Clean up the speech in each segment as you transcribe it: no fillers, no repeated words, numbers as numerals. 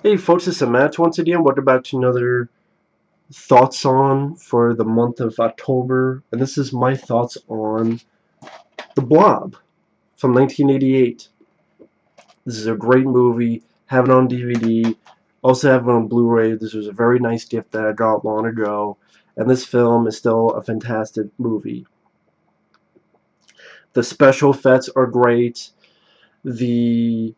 Hey folks, it's Matt once again. Welcome back to another thoughts on for the month of October. And this is my thoughts on The Blob from 1988. This is a great movie. Have it on DVD. Also have it on Blu-ray. This was a very nice gift that I got long ago. And this film is still a fantastic movie. The special effects are great. The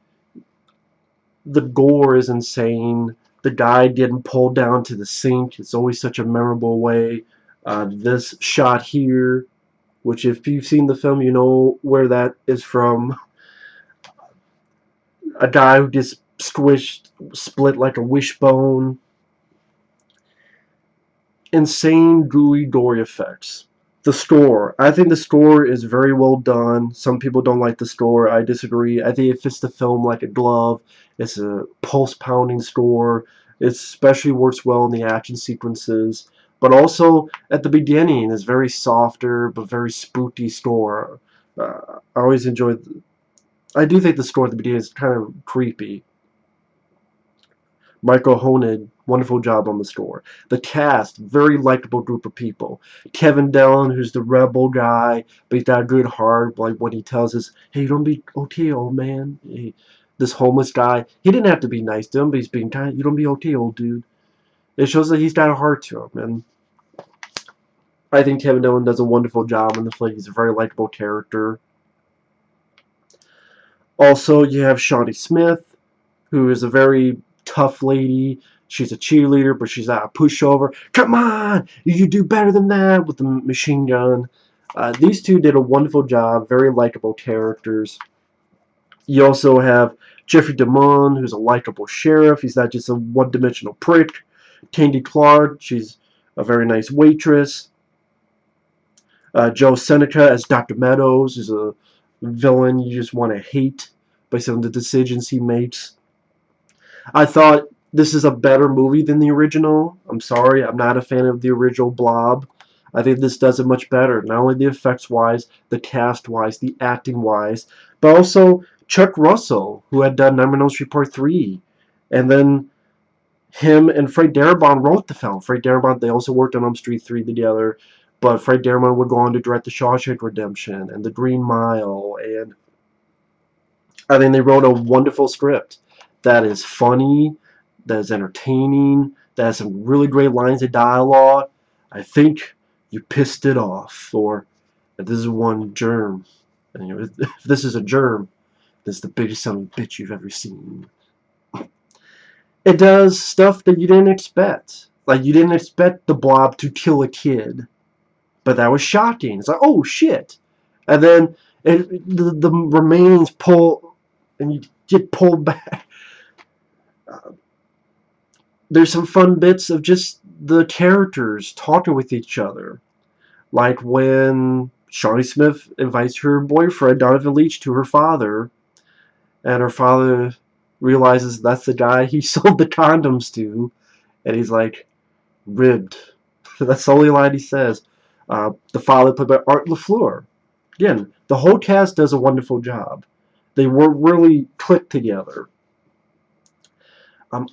the gore is insane. The guy getting pulled down to the sink is always such a memorable way. This shot here, which if you've seen the film, you know where that is from. A guy who gets squished, split like a wishbone. Insane, gooey, gory effects. The score. I think the score is very well done. Some people don't like the score. I disagree. I think it fits the film like a glove. It's a pulse-pounding score. It especially works well in the action sequences. But also, at the beginning, it's very softer but very spooky score. I always enjoyed... I do think the score at the beginning is kind of creepy. Michael Honig, wonderful job on the score. The cast, very likable group of people. Kevin Dillon, who's the rebel guy, but he's got a good heart. Like when he tells us, "Hey, don't be okay, old man." This homeless guy, he didn't have to be nice to him, but he's being kind. You don't be okay, old dude. It shows that he's got a heart to him, and I think Kevin Dillon does a wonderful job in the film. He's a very likable character. Also, you have Shawnee Smith, who is a very tough lady. She's a cheerleader, but she's not a pushover. Come on, you do better than that with the machine gun. These two did a wonderful job, very likable characters. You also have Jeffrey DeMunn, who's a likable sheriff. He's not just a one-dimensional prick. Candy Clark, she's a very nice waitress. Joe Seneca as Dr. Meadows is a villain you just want to hate by some of the decisions he makes. I thought this is a better movie than the original. I'm sorry, I'm not a fan of the original Blob. I think this does it much better, not only the effects wise, the cast wise, the acting wise, but also Chuck Russell, who had done Nightmare on Elm Street Part 3. And then him and Frank Darabont wrote the film. Frank Darabont, they also worked on Elm Street 3 together, but Frank Darabont would go on to direct The Shawshank Redemption and The Green Mile, and I think they wrote a wonderful script that is funny, that is entertaining, that has some really great lines of dialogue. I think you pissed it off, or if this is one germ, and, you know, if this is a germ, this is the biggest son of a bitch you've ever seen. It does stuff that you didn't expect. Like, you didn't expect the Blob to kill a kid, but that was shocking. It's like, oh shit! And then the remains pull, and you get pulled back. There's some fun bits of just the characters talking with each other. Like when Shawnee Smith invites her boyfriend, Donovan Leitch, to her father, and her father realizes that's the guy he sold the condoms to, and he's like, ribbed. That's the only line he says. The father played by Art LaFleur. Again, the whole cast does a wonderful job. They were really clicked together.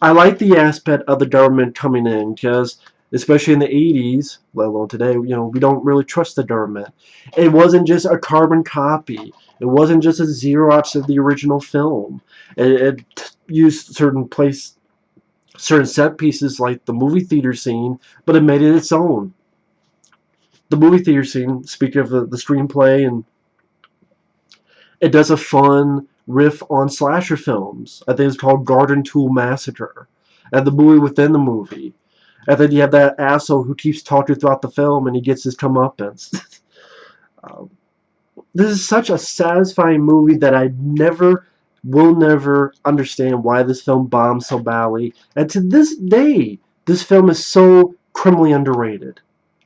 I like the aspect of the government coming in because, especially in the 80s, let alone today, you know, we don't really trust the government. It wasn't just a carbon copy. It wasn't just a Xerox of the original film. It used certain set pieces like the movie theater scene, but it made it its own. The movie theater scene, speaking of the screenplay, and it does a fun riff on slasher films. I think it's called Garden Tool Massacre. And the movie within the movie. And then you have that asshole who keeps talking throughout the film and he gets his comeuppance. um, this is such a satisfying movie that I will never understand why this film bombed so badly. And to this day, this film is so criminally underrated.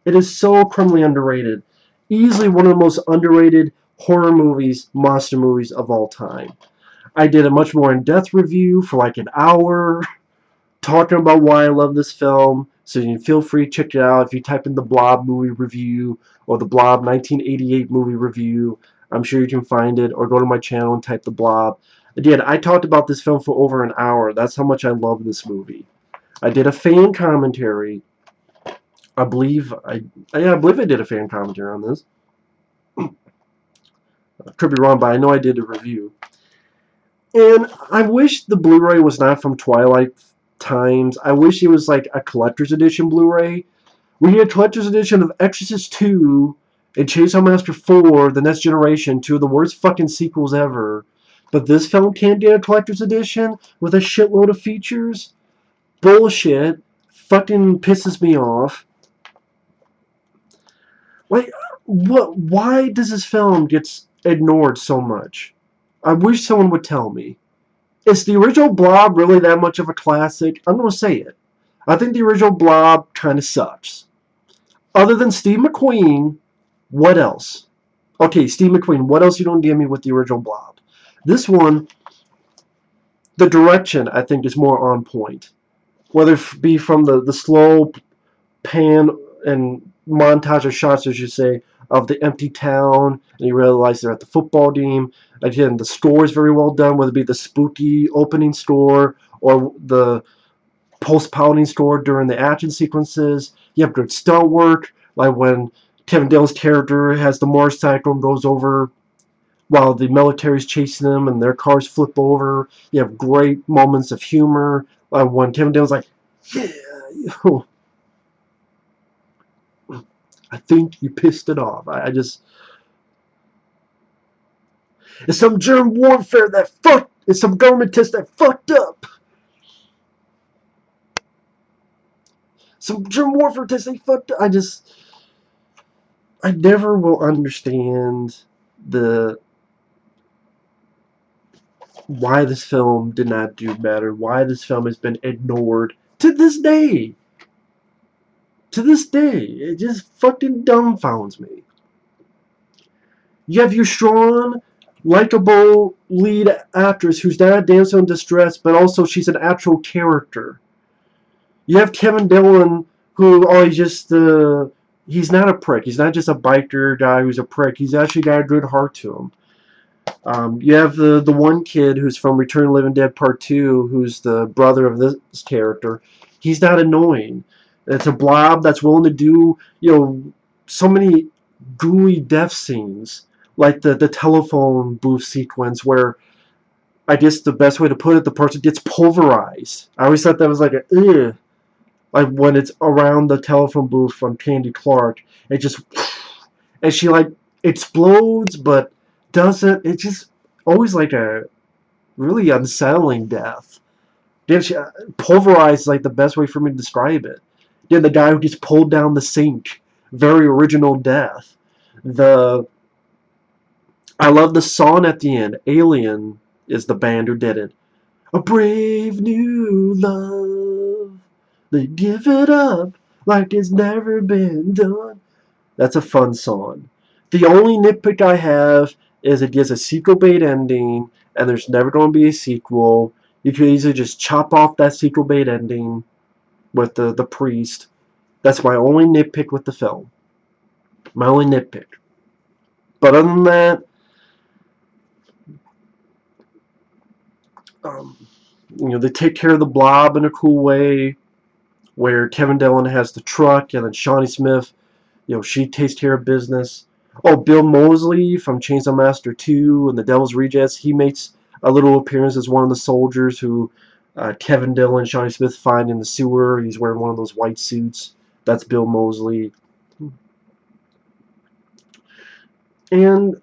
It is so criminally underrated. Easily one of the most underrated horror movies, monster movies of all time. I did a much more in-depth review for like an hour talking about why I love this film, so you can feel free to check it out. If you type in the Blob movie review or the Blob 1988 movie review, I'm sure you can find it, or go to my channel and type the Blob. Again, I talked about this film for over an hour. That's how much I love this movie. I did a fan commentary. I believe I believe I did a fan commentary on this. I could be wrong, but I know I did a review. And I wish the Blu-ray was not from Twilight Times. I wish it was like a collector's edition Blu-ray. We need a collector's edition of Exorcist 2 and Chainsaw Massacre 4, The Next Generation, two of the worst fucking sequels ever. But this film can't get a collector's edition with a shitload of features? Bullshit. Fucking pisses me off. Like, what? Why does this film get ignored so much? I wish someone would tell me. Is the original Blob really that much of a classic? I'm going to say it. I think the original Blob kind of sucks. Other than Steve McQueen, what else? Okay, Steve McQueen, what else you don't give me with the original Blob? This one, the direction, I think, is more on point. Whether it be from the slow pan and montage of shots, as you say, of the empty town, and you realize they're at the football game. Again, the score is very well done, whether it be the spooky opening score or the post-pounding score during the action sequences. You have good stunt work, like when Kevin Dillon's character has the motorcycle and goes over while the military's chasing them and their cars flip over. You have great moments of humor, like when Kevin Dillon's like, yeah, I think you pissed it off. I just... It's some germ warfare that fucked... It's some government test that fucked up. Some germ warfare test they fucked up. I never will understand the... why this film did not do better. Why this film has been ignored to this day. To this day. It just fucking dumbfounds me. You have your strong, likable lead actress who's not a damsel in distress, but also she's an actual character. You have Kevin Dillon, who, he's not a prick. He's not just a biker guy who's a prick. He's actually got a good heart to him. You have the one kid who's from Return of the Living Dead Part 2, who's the brother of this character. He's not annoying. It's a Blob that's willing to do, so many gooey death scenes, like the telephone booth sequence where, I guess the best way to put it, the person gets pulverized. I always thought that was like ugh. Like when it's around the telephone booth from Candy Clark, it just, and she like explodes, but doesn't. It's just always like a really unsettling death. Then she pulverized, like the best way for me to describe it. Then the guy who gets pulled down the sink, very original death. I love the song at the end. Alien is the band who did it. A brave new love. They give it up like it's never been done. That's a fun song. The only nitpick I have is it gives a sequel bait ending, and there's never going to be a sequel. You could easily just chop off that sequel bait ending with the priest. That's my only nitpick with the film. My only nitpick. But other than that, they take care of the Blob in a cool way, where Kevin Dillon has the truck, and then Shawnee Smith, she takes care of business. Oh, Bill Moseley from Chainsaw Massacre 2 and The Devil's Rejects, he makes a little appearance as one of the soldiers who Kevin Dillon and Shawnee Smith find in the sewer. He's wearing one of those white suits. That's Bill Moseley. And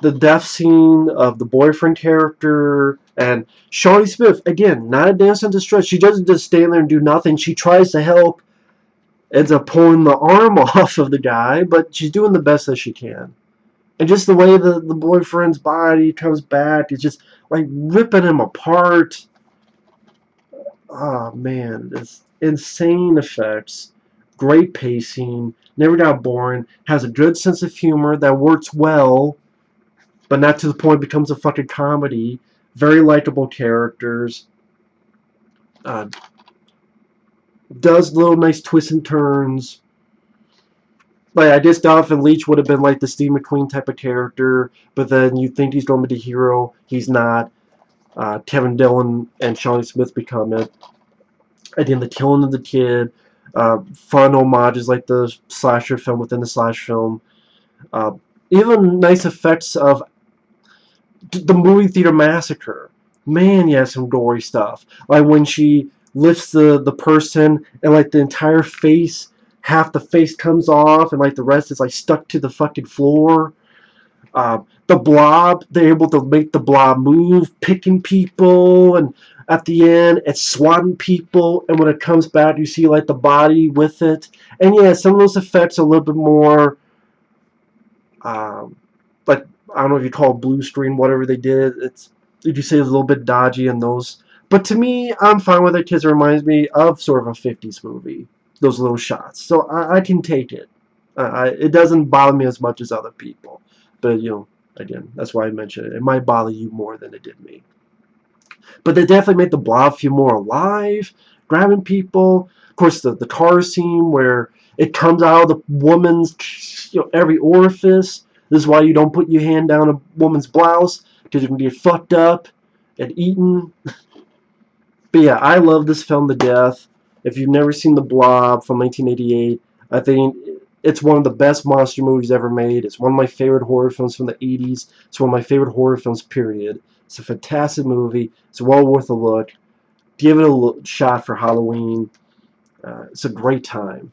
the death scene of the boyfriend character and Shawnee Smith, again, not a damsel in distress. She doesn't just stand there and do nothing. She tries to help, ends up pulling the arm off of the guy, but she's doing the best that she can. And just the way the boyfriend's body comes back, it's just like ripping him apart. Oh man, it's insane effects, great pacing, never got boring, has a good sense of humor that works well, but not to the point it becomes a fucking comedy. Very likable characters. Does little nice twists and turns. Like, I guess Donovan Leitch would have been like the Steve McQueen type of character, but then you think he's going to be the hero. He's not. Kevin Dillon and Shawnee Smith become it. Again, the killing of the kid, fun homages like the slasher film within the slash film, uh, even nice effects of the movie theater massacre. Man, yeah, some gory stuff. Like when she lifts the person and like the entire face, half the face comes off and like the rest is like stuck to the fucking floor. The Blob, they're able to make the Blob move, picking people, and at the end, it's swatting people, and when it comes back, you see like the body with it. And yeah, some of those effects are a little bit more, um, like, I don't know if you call it blue screen, whatever they did. It's, if you say it's a little bit dodgy in those. But to me, I'm fine with it because it reminds me of sort of a 50s movie, those little shots. So I can take it. It doesn't bother me as much as other people. But, again, that's why I mentioned it. It might bother you more than it did me. But they definitely made the Blob feel more alive, grabbing people. Of course, the car scene where it comes out of the woman's, every orifice. This is why you don't put your hand down a woman's blouse, because you can get fucked up and eaten. But yeah, I love this film to death. If you've never seen The Blob from 1988, I think it's one of the best monster movies ever made. It's one of my favorite horror films from the 80s. It's one of my favorite horror films, period. It's a fantastic movie. It's well worth a look. Give it a shot for Halloween. It's a great time.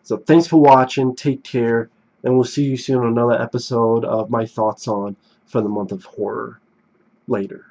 So thanks for watching. Take care. And we'll see you soon on another episode of my thoughts on for the month of horror later.